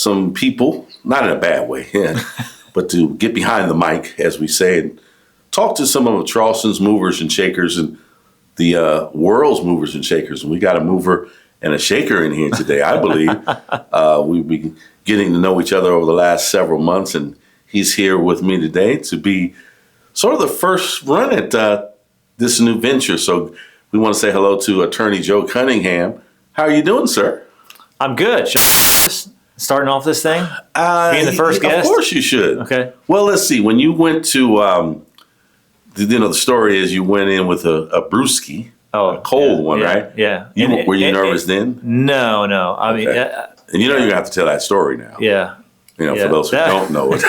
some people, not in a bad way, but to get behind the mic, as we say, and talk to some of Charleston's movers and shakers and the world's movers and shakers. And we got a mover and a shaker in here today, I believe. We've been getting to know each other over the last several months, and he's here with me today to be sort of the first run at this new venture. So we want to say hello to Attorney Joe Cunningham. How are you doing, sir? I'm good. Starting off this thing? Being the first guest? Of course you should. Okay. Well, let's see. When you went to, the story is you went in with a brewski, a cold one, right? Yeah. Were you nervous then? No. I mean, and you're going to have to tell that story now. Yeah. For those who don't know it.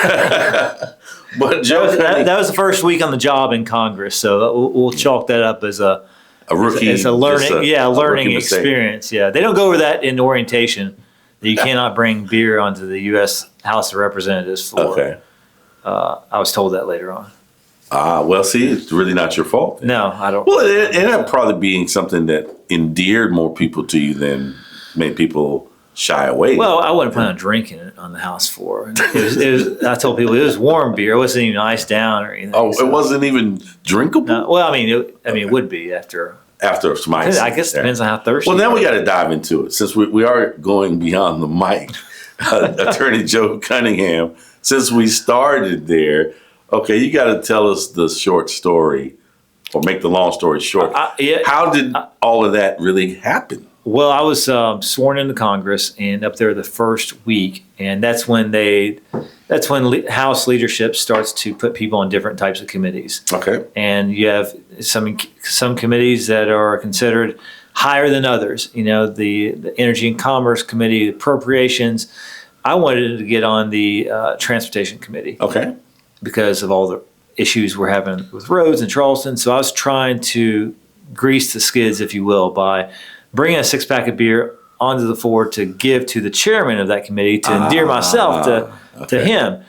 But Joe, that was the first week on the job in Congress, so we'll chalk that up as a rookie, as a learning, learning mistake. Experience. Yeah, they don't go over that in orientation. That you cannot bring beer onto the U.S. House of Representatives floor. Okay. I was told that later on. Well, see, it's really not your fault. No, I don't. Well, it ended up probably being something that endeared more people to you than made people shy away. Well, I wasn't planning on drinking it on the House floor. I told people it was warm beer. It wasn't even iced down or anything. Oh, so. It wasn't even drinkable? No, well, I mean, it would be after some ice. I guess it depends on how thirsty. Well, now we got to dive into it. Since we are going beyond the mic, Attorney Joe Cunningham, since we started there, okay, you got to tell us the short story or make the long story short. How did all of that really happen? Well, I was sworn into Congress and up there the first week, and that's when House leadership starts to put people on different types of committees. Okay. And you have some committees that are considered higher than others. You know, the Energy and Commerce Committee, Appropriations. I wanted to get on the Transportation Committee. Okay. Because of all the issues we're having with roads in Charleston. So I was trying to grease the skids, if you will, by bringing a six-pack of beer onto the floor to give to the chairman of that committee to endear myself to him.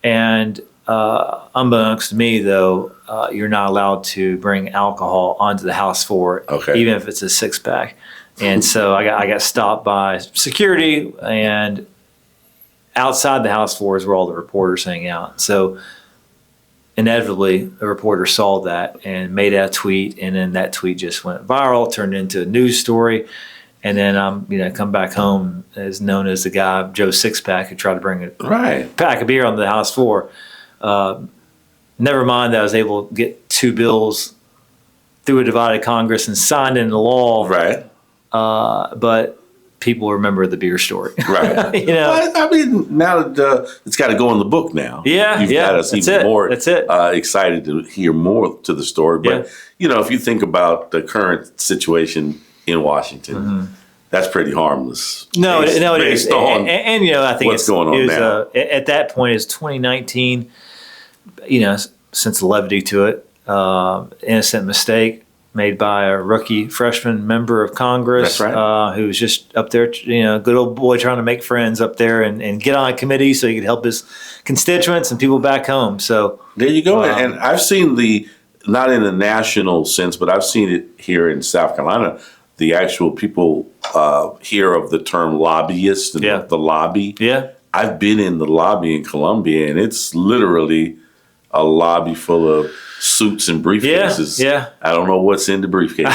And unbeknownst to me, though, you're not allowed to bring alcohol onto the House floor, even if it's a six-pack. And so I got stopped by security, and outside the House floor is where all the reporters hang out. So inevitably, a reporter saw that and made a tweet, and then that tweet just went viral, turned into a news story. And then come back home as known as the guy, Joe Sixpack, who tried to bring a pack of beer onto the House floor. Never mind that I was able to get two bills through a divided Congress and signed into law. Right. But people remember the beer story. Right. Well, I mean, now that it's got to go in the book now. You've got us even more excited to hear more to the story. But, if you think about the current situation in Washington, that's pretty harmless. No, it is. On I think what's going on now. At that point, it's 2019, since the levity to it, innocent mistake made by a rookie freshman member of Congress. That's right. Who was just up there, good old boy trying to make friends up there and get on a committee so he could help his constituents and people back home. So there you go. And I've seen not in a national sense, but I've seen it here in South Carolina, the actual people hear of the term lobbyist and the lobby. Yeah. I've been in the lobby in Columbia, and it's literally a lobby full of suits and briefcases. Yeah. I don't know what's in the briefcase,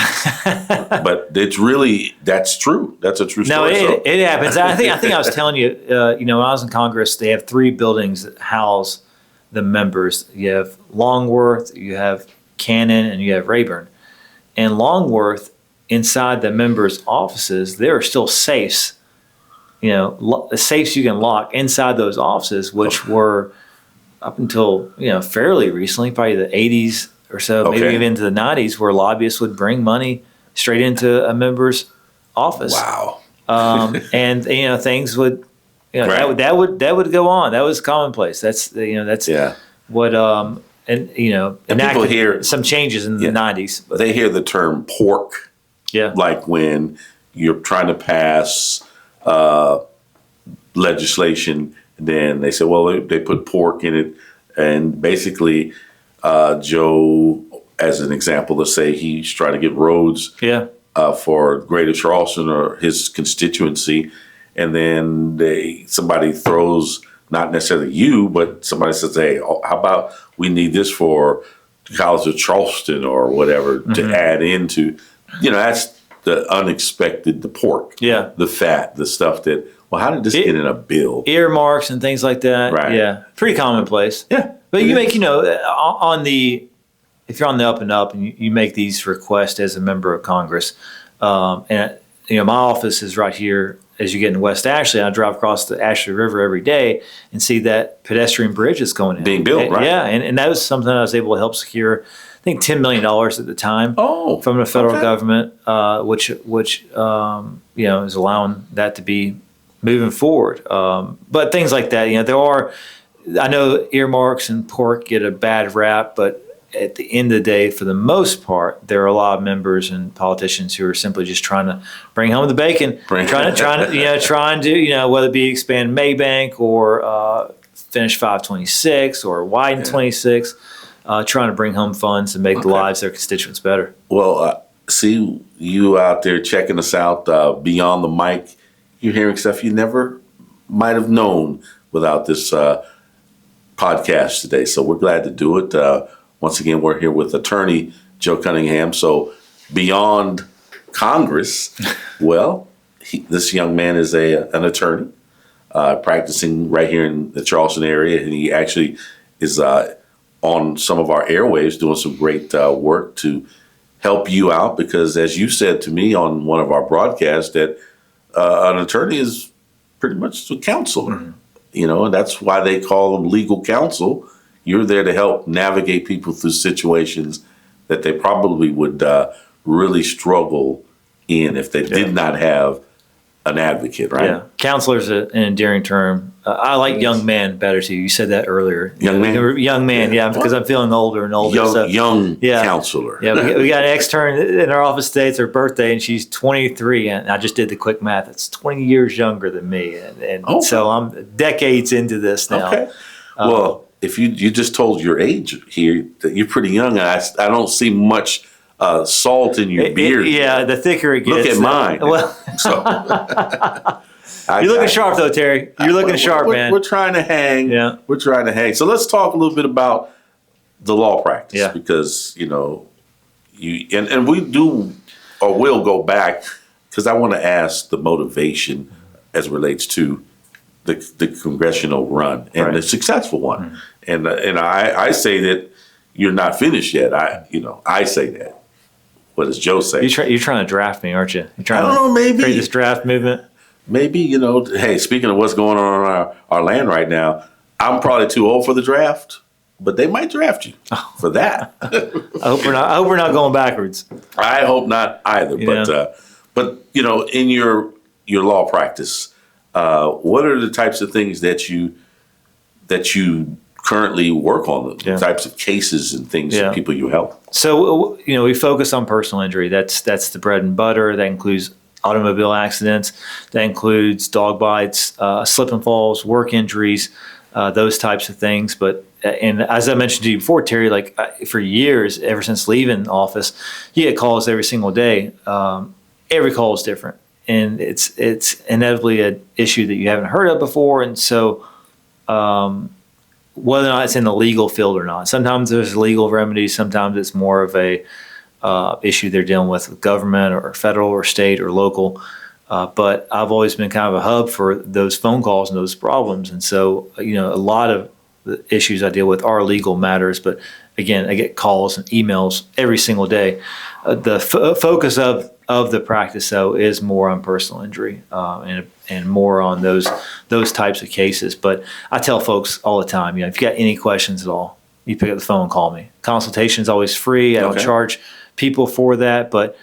but that's true. That's a true story. No, it happens. I think I was telling you, when I was in Congress, they have three buildings that house the members. You have Longworth, you have Cannon, and you have Rayburn. And Longworth, inside the members' offices, there are still safes. Safes you can lock inside those offices, which were up until fairly recently, probably the 80s or so, maybe even into the 90s, where lobbyists would bring money straight into a member's office. Wow. And things would that would go on. That was commonplace. That's what and people hear some changes in the 90s. But they hear the term pork. Yeah. Like when you're trying to pass legislation, then they say, well, they put pork in it. And basically, Joe, as an example, let's say he's trying to get roads for Greater Charleston or his constituency. and then somebody throws, not necessarily you, but somebody says, hey, how about we need this for College of Charleston or whatever to add into, that's the unexpected, the pork, the fat, the stuff that, well, how did this get in a bill? Earmarks and things like that. Right. Yeah. Pretty commonplace. Yeah. But you make, if you're on the up and up and you make these requests as a member of Congress, and my office is right here as you get in West Ashley. I drive across the Ashley River every day and see that pedestrian bridge is going in. Being built, right? Yeah, and that was something I was able to help secure, I think $10 million at the time from the federal government, which is allowing that to be moving forward. But things like that, I know earmarks and pork get a bad rap, but at the end of the day, for the most part, there are a lot of members and politicians who are simply just trying to bring home the bacon, trying to whether it be expand Maybank or finish 526 or widen 26, trying to bring home funds and make the lives of their constituents better. Well, see you out there checking us out beyond the mic. You're hearing stuff you never might have known without this podcast today. So we're glad to do it. Once again, we're here with attorney Joe Cunningham. So beyond Congress, this young man is an attorney practicing right here in the Charleston area, and he actually is on some of our airwaves doing some great work to help you out, because as you said to me on one of our broadcasts, that an attorney is pretty much a counselor, and that's why they call them legal counsel. You're there to help navigate people through situations that they probably would really struggle in if they did not have an advocate, right? Yeah, counselor is an endearing term. I like young man better too. You said that earlier. Young man? Young man, because I'm feeling older and older. Young counselor. Yeah, we got an extern in our office today. It's her birthday, and she's 23, and I just did the quick math. It's 20 years younger than me, and so I'm decades into this now. Okay. Well, if you just told your age here, that you're pretty young, and I don't see much salt in your beard. The thicker it gets. Look at mine. Well, you're looking sharp though, Terry. You're looking sharp, man. We're trying to hang. Yeah. We're trying to hang. So let's talk a little bit about the law practice, because and we do or will go back, because I want to ask the motivation as it relates to the congressional run and the successful one. And I say that you're not finished yet. I say that. What does Joe say? You're trying to draft me, aren't you? You're trying I don't know, maybe. create this draft movement. Maybe, hey, speaking of what's going on our land right now, I'm probably too old for the draft, but they might draft you for that. I hope we're not going backwards. I hope not either. But in your law practice, what are the types of things that you currently work on, the types of cases and things that people you help? So, we focus on personal injury. That's the bread and butter. That includes automobile accidents. That includes dog bites, slip and falls, work injuries, those types of things. But and as I mentioned to you before, Terry, for years, ever since leaving office, you get calls every single day. Every call is different, and it's inevitably an issue that you haven't heard of before. And so, whether or not it's in the legal field or not, sometimes there's legal remedies. Sometimes it's more of a issue they're dealing with government or federal or state or local. But I've always been kind of a hub for those phone calls and those problems. And so, a lot of the issues I deal with are legal matters. But again, I get calls and emails every single day. The focus of the practice, though, is more on personal injury and more on those types of cases. But I tell folks all the time, if you got any questions at all, you pick up the phone and call me. Consultation is always free. I don't charge people for that, but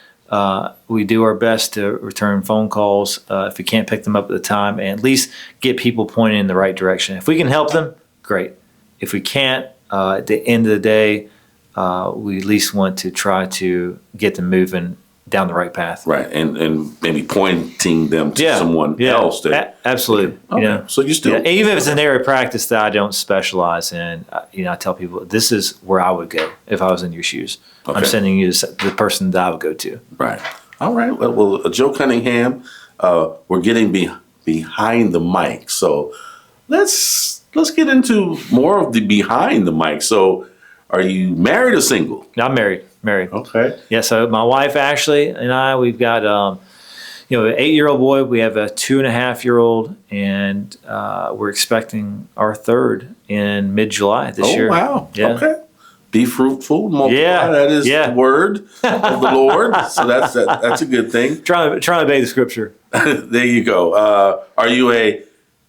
we do our best to return phone calls if we can't pick them up at the time, and at least get people pointed in the right direction. If we can help them, great. If we can't, at the end of the day, we at least want to try to get them moving down the right path. Right, and maybe pointing them to someone else. Absolutely. Okay. So you still... even if it's an area of practice that I don't specialize in, I tell people, this is where I would go if I was in your shoes. Okay. I'm sending you the person that I would go to. Right. All right. Well, Joe Cunningham, we're getting behind the mic. So let's get into more of the behind the mic. So are you married or single? I'm married. Okay. Yeah, so my wife Ashley and I, we've got an 8-year-old boy. We have a 2.5-year-old, and we're expecting our third in mid-July this year. Oh wow! Yeah. Okay. Be fruitful, multiply. Yeah. That is the word of the Lord. So that's a good thing. Trying to obey the scripture. There you go. Are you a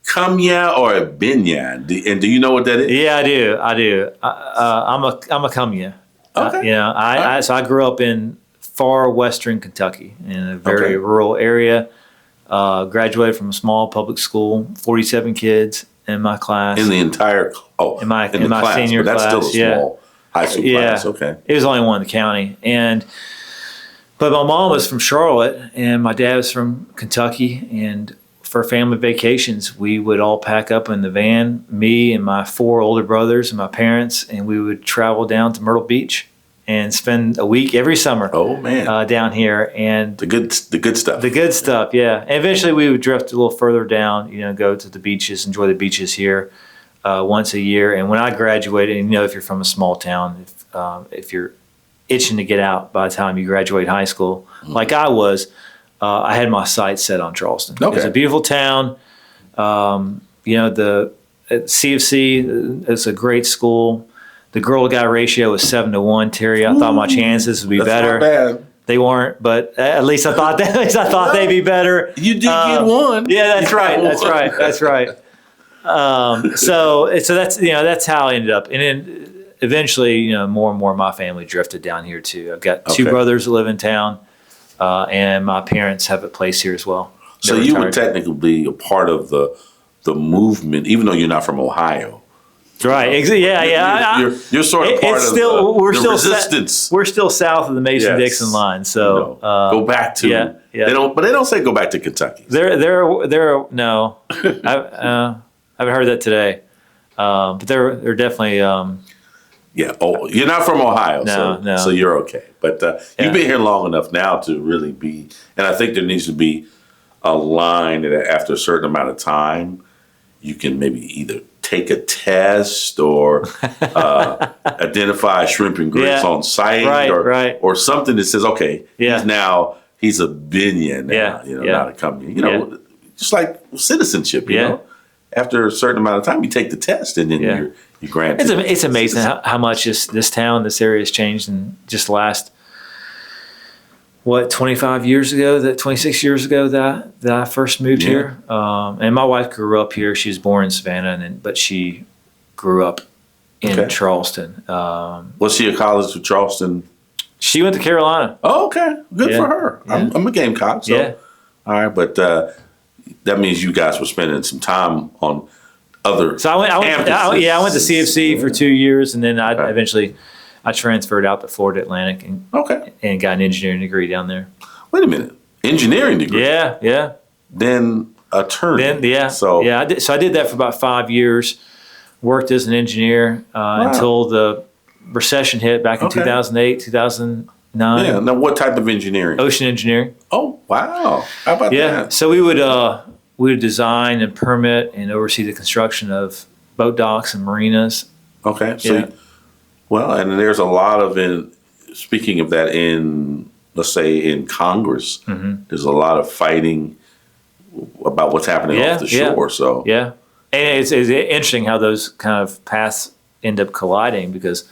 come ya or a been ya? And do you know what that is? Yeah, I do. I'm a come ya. Okay. So I grew up in far western Kentucky in a very rural area. Graduated from a small public school, 47 kids in my class. In the entire in my class, senior but that's class, still a small high school class. Okay. It was only one in the county, but my mom was from Charlotte and my dad was from Kentucky, and for family vacations, we would all pack up in the van, me and my 4 older brothers and my parents, and we would travel down to Myrtle Beach and spend a week every summer. Oh man, down here, and the good stuff. The good stuff, yeah. And eventually, we would drift a little further down. Go to the beaches, enjoy the beaches here once a year. And when I graduated, and if you're from a small town, if you're itching to get out by the time you graduate high school, like I was. I had my sights set on Charleston. Okay. It's a beautiful town. The CFC is a great school. The girl-to-guy ratio was 7-1. Terry, I thought my chances would be better. Not bad. They weren't, but at least I thought that. At least I thought they'd be better. You did get one. Yeah, that's right. That's right. So that's how I ended up. And then eventually, more and more of my family drifted down here too. I've got 2 brothers who live in town. And my parents have a place here as well. So you would technically be a part of the movement, even though you're not from Ohio. Right. Yeah. You're sort of part of the resistance. We're still south of the Mason-Dixon line. So go back to. Yeah. They don't say go back to Kentucky. They're no. I haven't heard that today. But they're definitely. Yeah. Oh, you're not from Ohio, no. So you're okay. But you've been here long enough now to really be, and I think there needs to be a line that after a certain amount of time, you can maybe either take a test or identify shrimp and grits on site or something that says, okay, he's a Binion now, not a company. Just like citizenship, you know. After a certain amount of time, you take the test and then you're granted. It's amazing how much this area has changed in just the last, 26 years ago that I first moved here. And my wife grew up here. She was born in Savannah, but she grew up in Charleston. Was she at college with Charleston? She went to Carolina. Oh, okay. Good for her. Yeah. I'm a Gamecock. So. All right, but that means you guys were spending some time on other. So I went to CFC for 2 years, and then I eventually transferred out to Florida Atlantic and got an engineering degree down there. Wait a minute, engineering degree? Yeah. Then attorney. So I did that for about 5 years. Worked as an engineer until the recession hit back in 2008, 2009. Yeah. Now, what type of engineering? Ocean engineering. Oh, wow. How about that? Yeah. So we would design and permit and oversee the construction of boat docks and marinas. Okay. So, and there's a lot of speaking of that let's say in Congress, there's a lot of fighting about what's happening off the shore. So and it's interesting how those kind of paths end up colliding because,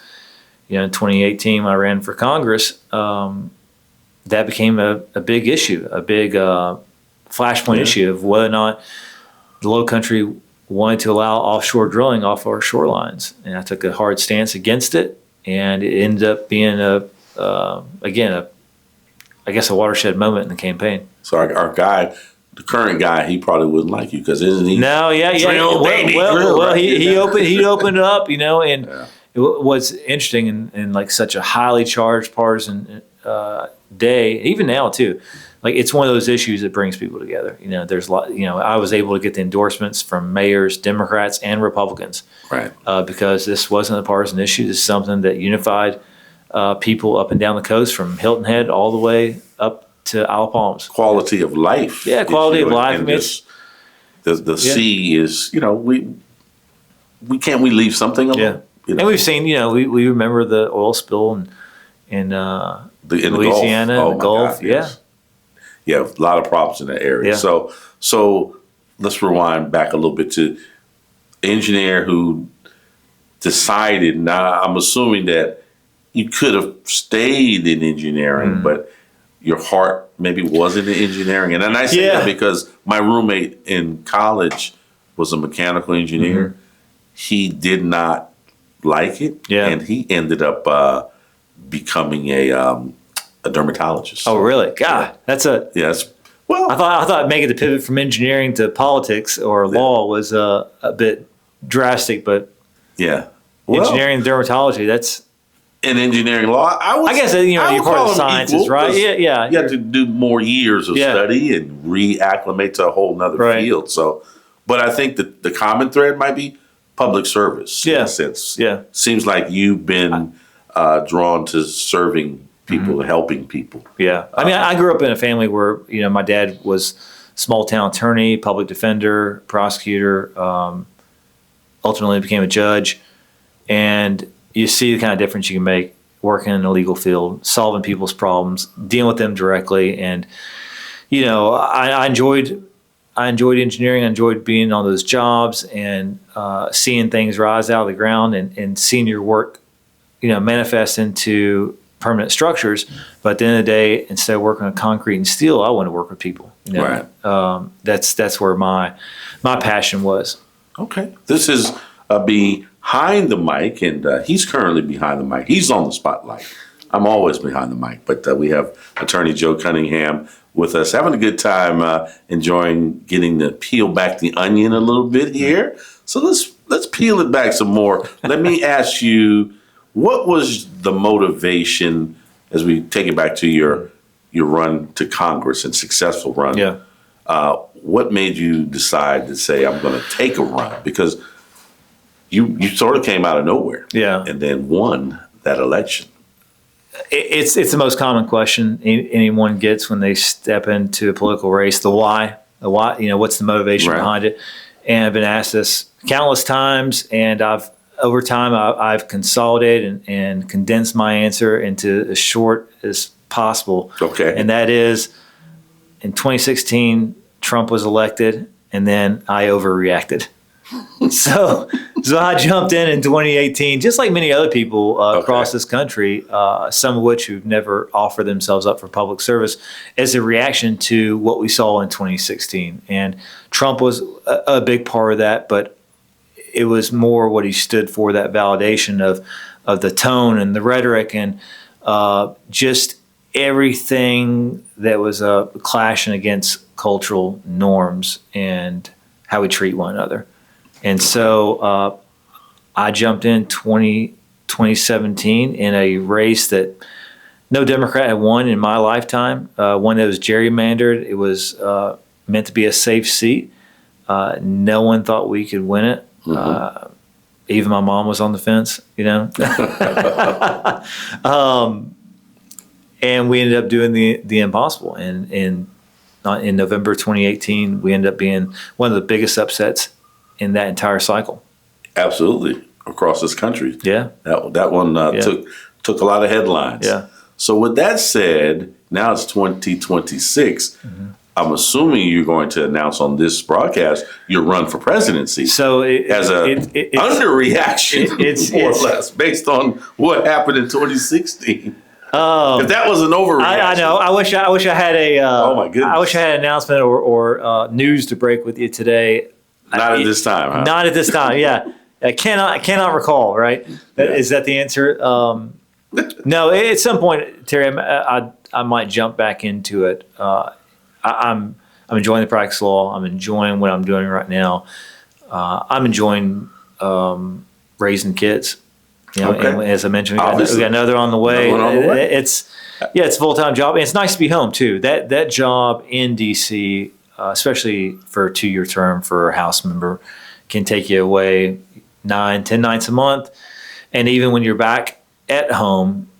in 2018 when I ran for Congress, that became a big issue, a big flashpoint issue of whether or not the Lowcountry wanted to allow offshore drilling off our shorelines. And I took a hard stance against it, and it ended up being a watershed moment in the campaign. So our guy, the current guy, he probably wouldn't like you because isn't he? No, Drill, baby, drill, right? he opened it up, and what's interesting in like such a highly charged partisan day, even now too, like it's one of those issues that brings people together. There's a lot. I was able to get the endorsements from mayors, Democrats, and Republicans, right? Because this wasn't a partisan issue. This is something that unified people up and down the coast, from Hilton Head all the way up to Isle of Palms. Quality of life. Yeah, quality of life. the sea is, we leave something alone. Yeah. And we've seen, we remember the oil spill in Louisiana, the Gulf. God, yes. Yeah, a lot of problems in that area. Yeah. So let's rewind back a little bit to engineer who decided. Now, I'm assuming that you could have stayed in engineering, but your heart maybe wasn't in engineering. And I say that because my roommate in college was a mechanical engineer. He did not like it, and he ended up becoming a dermatologist. Oh, really? God, that's a well. I thought making the pivot from engineering to politics or law was a bit drastic, but engineering and dermatology, that's in engineering law. I guess you're part of the sciences, right? Yeah. You have to do more years of study and reacclimate to a whole nother field. So, but I think that the common thread might be public service. In a sense. Seems like you've been drawn to serving people, helping people. Yeah. I mean, I grew up in a family where, my dad was small town attorney, public defender, prosecutor, ultimately became a judge. And you see the kind of difference you can make working in the legal field, solving people's problems, dealing with them directly. And, I enjoyed engineering. I enjoyed being on those jobs and seeing things rise out of the ground and seeing your work, manifest into permanent structures. But at the end of the day, instead of working on concrete and steel, I want to work with people. Right. That's where my passion was. Okay. This is behind the mic, and he's currently behind the mic. He's on the spotlight. I'm always behind the mic, but we have Attorney Joe Cunningham with us, having a good time, enjoying getting to peel back the onion a little bit here. So let's peel it back some more. Let me ask you, what was the motivation as we take it back to your run to Congress and successful run? Yeah. What made you decide to say, I'm going to take a run? Because you sort of came out of nowhere, and then won that election. It's the most common question anyone gets when they step into a political race. The why, what's the motivation behind it? And I've been asked this countless times, and over time I've consolidated and condensed my answer into as short as possible. Okay. And that is, in 2016, Trump was elected, and then I overreacted. So I jumped in 2018, just like many other people across this country, some of which who've never offered themselves up for public service, as a reaction to what we saw in 2016. And Trump was a big part of that, but it was more what he stood for, that validation of the tone and the rhetoric and just everything that was clashing against cultural norms and how we treat one another. And so I jumped in 2017 in a race that no Democrat had won in my lifetime, one that was gerrymandered. It was meant to be a safe seat. No one thought we could win it. Even my mom was on the fence, and we ended up doing the impossible. And in November 2018, we ended up being one of the biggest upsets in that entire cycle. Absolutely. Across this country. Yeah. That one took a lot of headlines. Yeah. So with that said, now it's 2026. I'm assuming you're going to announce on this broadcast your run for presidency. So as it's underreaction, more or less, based on what happened in 2016. If that was an overreaction, I know. I wish I had a. Oh my goodness! I wish I had an announcement or news to break with you today. Not at this time, huh? Not at this time. Yeah, I cannot recall. Right? Is that the answer? No. At some point, Terry, I might jump back into it. I'm enjoying the practice law. I'm enjoying what I'm doing right now. I'm enjoying raising kids. And as I mentioned, we got another on the way. It's a full-time job. And it's nice to be home too. That job in DC, especially for a 2-year term for a House member, can take you away 9-10 nights a month. And even when you're back at home,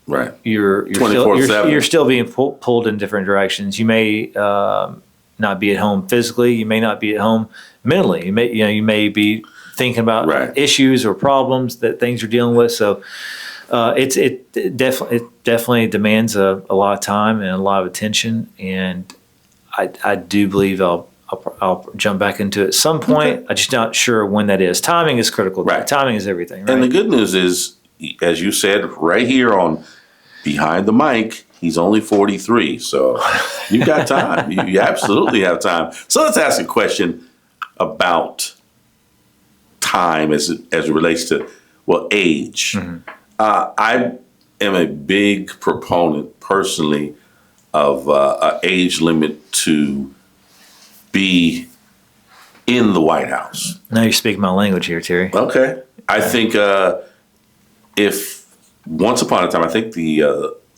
right, you're still being pulled in different directions. You may not be at home physically. You may not be at home mentally. You may be thinking about Right. issues or problems that things you're dealing with. So it definitely demands a lot of time and a lot of attention. And I do believe I'll jump back into it at some point. Okay. I'm just not sure when that is. Timing is critical. Right. Timing is everything. Right? And the good news is, as you said, right here on Behind the Mic, he's only 43. So you've got time. You absolutely have time. So let's ask a question about time as it relates to, age. Mm-hmm. I am a big proponent personally of an age limit to be in the White House. Now you're speaking my language here, Terry. Okay. I think if once upon a time, I think the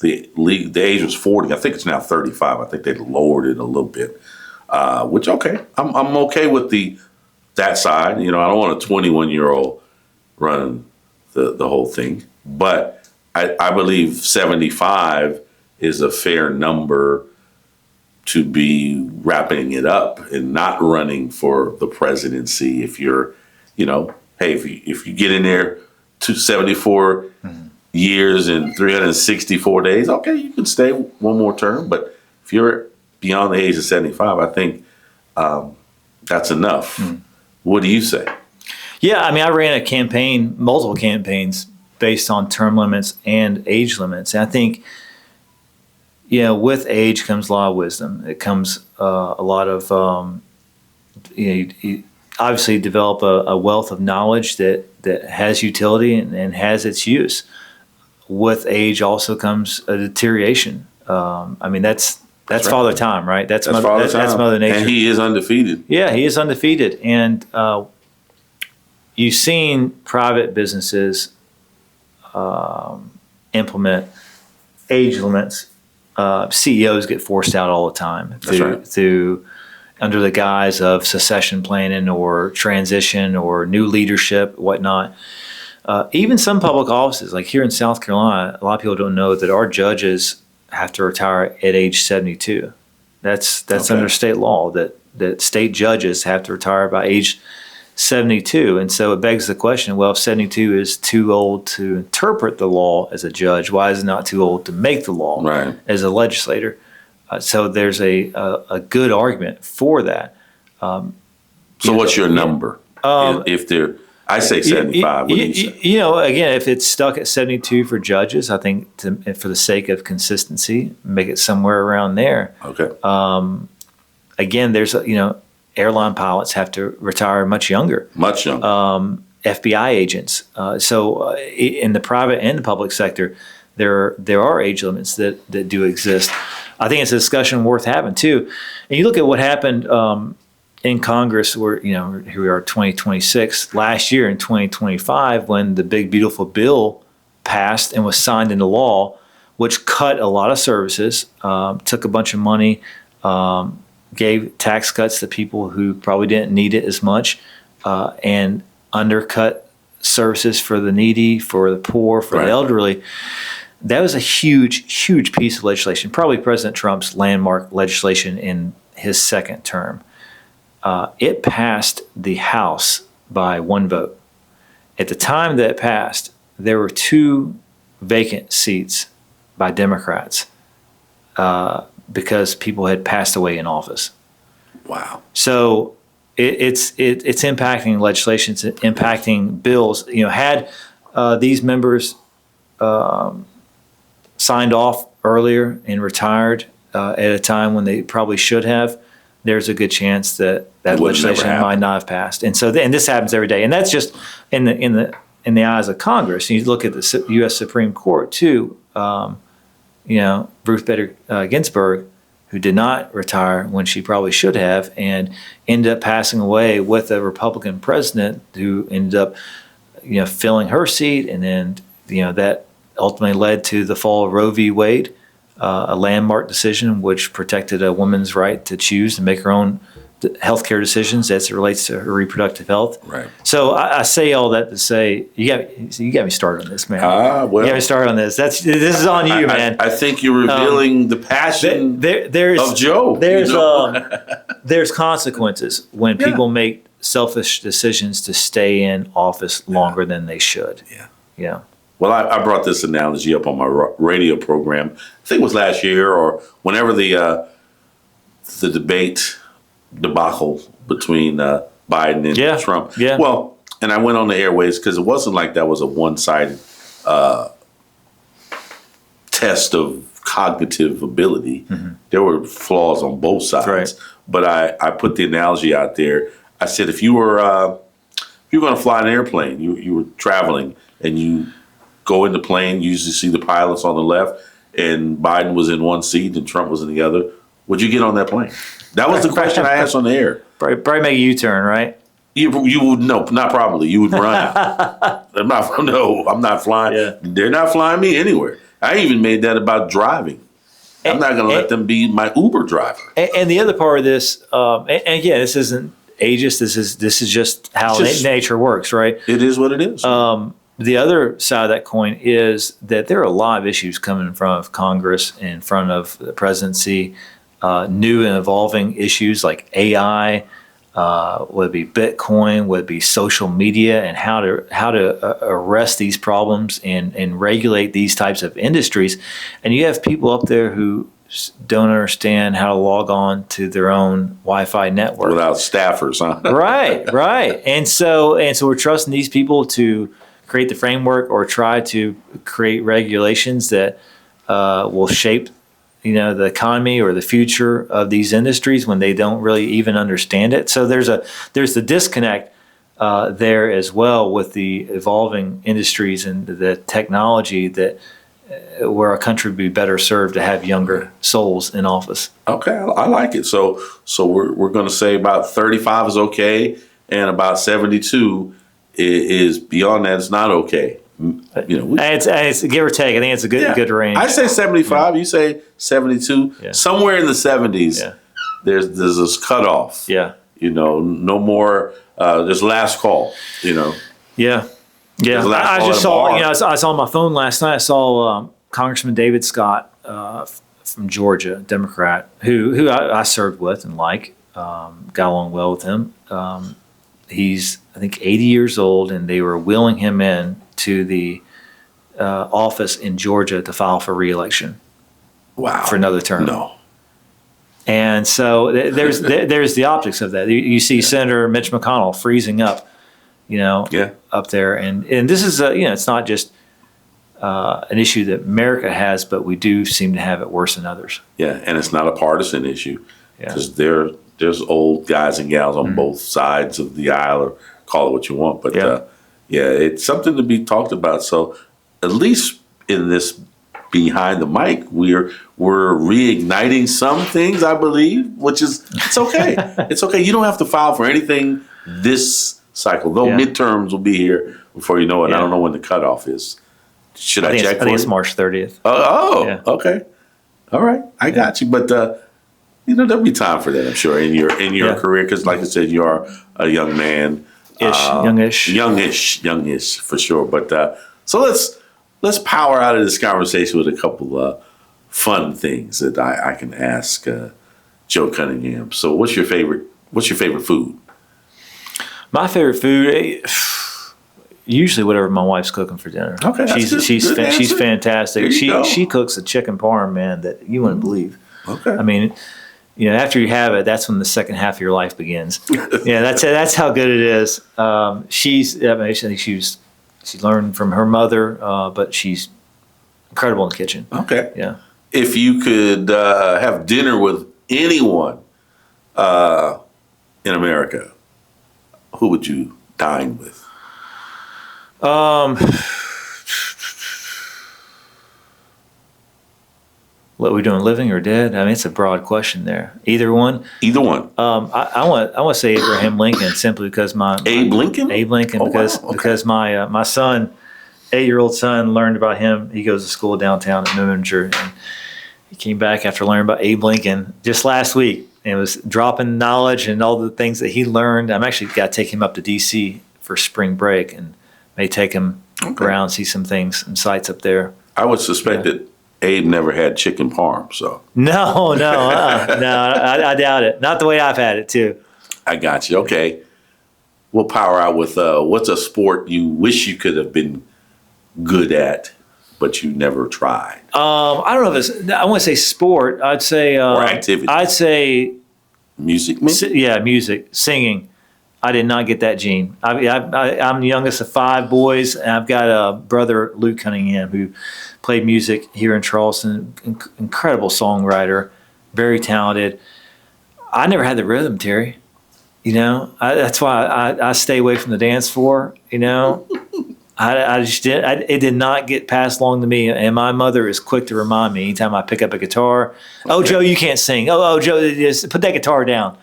age was 40. I think it's now 35. I think they lowered it a little bit, which, okay. I'm okay with that side. I don't want a 21-year-old running the whole thing. But I believe 75 is a fair number to be wrapping it up and not running for the presidency. If you're, hey, if you get in there to 74 years and 364 days, okay, you can stay one more term. But if you're beyond the age of 75, I think that's enough. What do you say? Yeah, I ran multiple campaigns based on term limits and age limits. And I think, with age comes a lot of wisdom. It comes a lot of, you obviously develop a wealth of knowledge that has utility and has its use. With age also comes a deterioration. That's right. Father Time, right? That's Father Time. That's Mother Nature. And he is undefeated. Yeah, he is undefeated. And you've seen private businesses implement age limits. CEOs get forced out all the time through under the guise of succession planning or transition or new leadership, whatnot. Even some public offices, like here in South Carolina, a lot of people don't know that our judges have to retire at age 72. That's under state law that state judges have to retire by age 72. And so it begs the question, well, if 72 is too old to interpret the law as a judge, why is it not too old to make the law as a legislator? So there's a good argument for that. So what's your number? I say 75. What do you say? Again, if it's stuck at 72 for judges, I think for the sake of consistency, make it somewhere around there. Okay. Again, there's airline pilots have to retire much younger. Much younger. FBI agents. So in the private and the public sector, there are age limits that do exist. I think it's a discussion worth having too. And you look at what happened in Congress, where here we are, 2026. Last year in 2025, when the big beautiful bill passed and was signed into law, which cut a lot of services, took a bunch of money, gave tax cuts to people who probably didn't need it as much, and undercut services for the needy, for the poor, for the elderly. That was a huge, huge piece of legislation, probably President Trump's landmark legislation in his second term. It passed the House by one vote. At the time that it passed, there were 2 vacant seats by Democrats because people had passed away in office. Wow. So it's impacting legislation, it's impacting bills. Had these members signed off earlier and retired at a time when they probably should have, there's a good chance that legislation might not have passed. And so, and this happens every day. And that's just in the eyes of Congress. And you look at the U.S. Supreme Court too. Ruth Bader Ginsburg, who did not retire when she probably should have, and ended up passing away with a Republican president who ended up, filling her seat, and then that ultimately led to the fall of Roe v. Wade. A landmark decision which protected a woman's right to choose and make her own healthcare decisions as it relates to her reproductive health. Right. So I say all that to say you got me started on this, man. You got me started on this. This is on you, man. I think you're revealing the passion of Joe. There's there's consequences when people make selfish decisions to stay in office longer than they should. Yeah. Yeah. Well, I brought this analogy up on my radio program. I think it was last year or whenever the debate debacle between Biden and Trump. Yeah. Well, and I went on the airways because it wasn't like that was a one-sided test of cognitive ability. There were flaws on both sides. Right. But I put the analogy out there. I said, if you were going to fly an airplane, you were traveling, and you go in the plane, you usually see the pilots on the left, and Biden was in one seat and Trump was in the other. Would you get on that plane? That was the question I asked on the air. Probably make a U-turn, right? You would no, not probably. You would run. I'm not flying. Yeah. They're not flying me anywhere. I even made that about driving. I'm not going to let them be my Uber driver. And the other part of this, and again, this isn't ageist. This is just how nature works, right? It is what it is. The other side of that coin is that there are a lot of issues coming in front of Congress, in front of the presidency, new and evolving issues like AI, would it be Bitcoin, would it be social media, and how to arrest these problems and regulate these types of industries. And you have people up there who don't understand how to log on to their own Wi-Fi network without staffers, huh? Right. And so we're trusting these people to create the framework or try to create regulations that will shape, the economy or the future of these industries when they don't really even understand it. So there's the disconnect there as well with the evolving industries and the technology that where our country would be better served to have younger souls in office. Okay, I like it. So we're going to say about 35 is okay, and about 72 is beyond that. It's not okay. It's give or take. I think it's a good range. I say 75. You say 72. Yeah. Somewhere in the 70s, there's this cutoff. Yeah. No more. There's last call. Yeah. Yeah. I just saw. I saw on my phone last night. I saw Congressman David Scott from Georgia, Democrat, who I served with and got along well with him. He's, I think, 80 years old, and they were wheeling him in to the office in Georgia to file for re-election. Wow. For another term. No. And so there's the optics of that. You see Senator Mitch McConnell freezing up, up there, and this is it's not just an issue that America has, but we do seem to have it worse than others. Yeah, and it's not a partisan issue because there's old guys and gals on both sides of the aisle, or call it what you want, but it's something to be talked about. So at least in this behind the mic, we're reigniting some things, I believe, which is it's okay. It's okay. You don't have to file for anything this cycle. Though midterms will be here before you know it. I don't know when the cutoff is. Should I check? I think it's March 30th. Okay. All right, I got you. But there'll be time for that, I'm sure, in your career, because, like I said, you are a young man. Youngish for sure. But so let's power out of this conversation with a couple fun things that I can ask Joe Cunningham. So what's your favorite food? My favorite food, usually whatever my wife's cooking for dinner. Okay, she's fantastic. She cooks a chicken parm, man, that you wouldn't believe. Okay, I mean, after you have it, that's when the second half of your life begins. That's how good it is. I think she learned from her mother, but she's incredible in the kitchen. Okay, yeah. If you could have dinner with anyone in America, who would you dine with? What are we doing, living or dead? I mean, it's a broad question there. Either one. Either one. I want to say Abraham Lincoln, simply because Abe Lincoln. Because my son, 8-year-old son, learned about him. He goes to school downtown at New Hampshire, and he came back after learning about Abe Lincoln just last week, and was dropping knowledge and all the things that he learned. I'm actually got to take him up to D.C. for spring break, and may take him around, see some things, some sites up there. I would suspect that Abe never had chicken parm, so No, I doubt it. Not the way I've had it too. I got you. Okay. We'll power out with what's a sport you wish you could have been good at, but you never tried? I don't know if it's. I want to say sport. I'd say Or activity. I'd say Music, maybe? yeah, music, singing. I did not get that gene. I'm the youngest of 5 boys, and I've got a brother, Luke Cunningham, who played music here in Charleston. Incredible songwriter, very talented. I never had the rhythm, Terry. That's why I stay away from the dance floor. I just did. It did not get passed along to me, and my mother is quick to remind me anytime I pick up a guitar. Oh, Joe, you can't sing. Oh, Joe, just put that guitar down.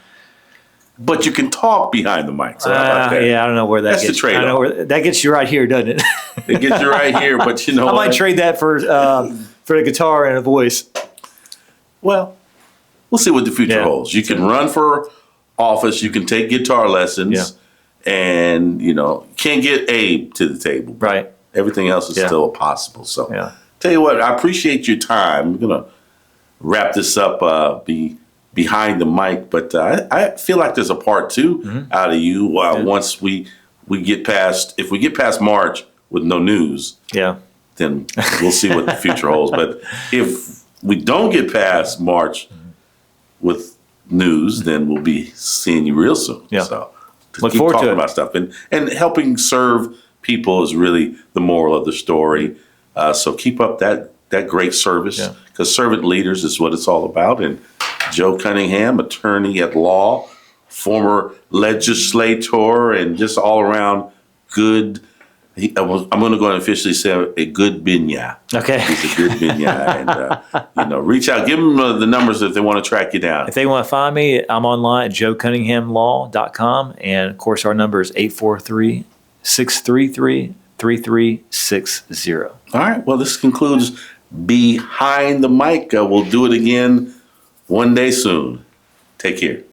But you can talk behind the mic. So how about that? Yeah, I don't know where that That's gets. the trade-off. I know where that gets you right here, doesn't it? It gets you right here, but you know I what? might trade that for the guitar and a voice. Well, we'll see what the future Yeah. holds. You can run for office. You can take guitar lessons. And, can't get Abe to the table. Right. Everything else is still possible. So, Yeah. tell you what, I appreciate your time. We're going to wrap this up behind the mic, but I feel like there's a part 2 out of you once we get past, if we get past March with no news, then we'll see what the future holds. But if we don't get past March with news, then we'll be seeing you real soon. Yeah. So, Look keep forward talking to it. about stuff and helping serve people is really the moral of the story. So keep up that great service, because servant leaders is what it's all about. And Joe Cunningham, attorney at law, former legislator, and just all around good. I'm going to go and officially say a good binya. Okay. He's a good binya, and reach out, give them the numbers if they want to track you down. If they want to find me, I'm online at joecunninghamlaw.com. And of course, our number is 843-633-3360. All right. Well, this concludes Behind the Mic. We'll do it again one day soon. Take care.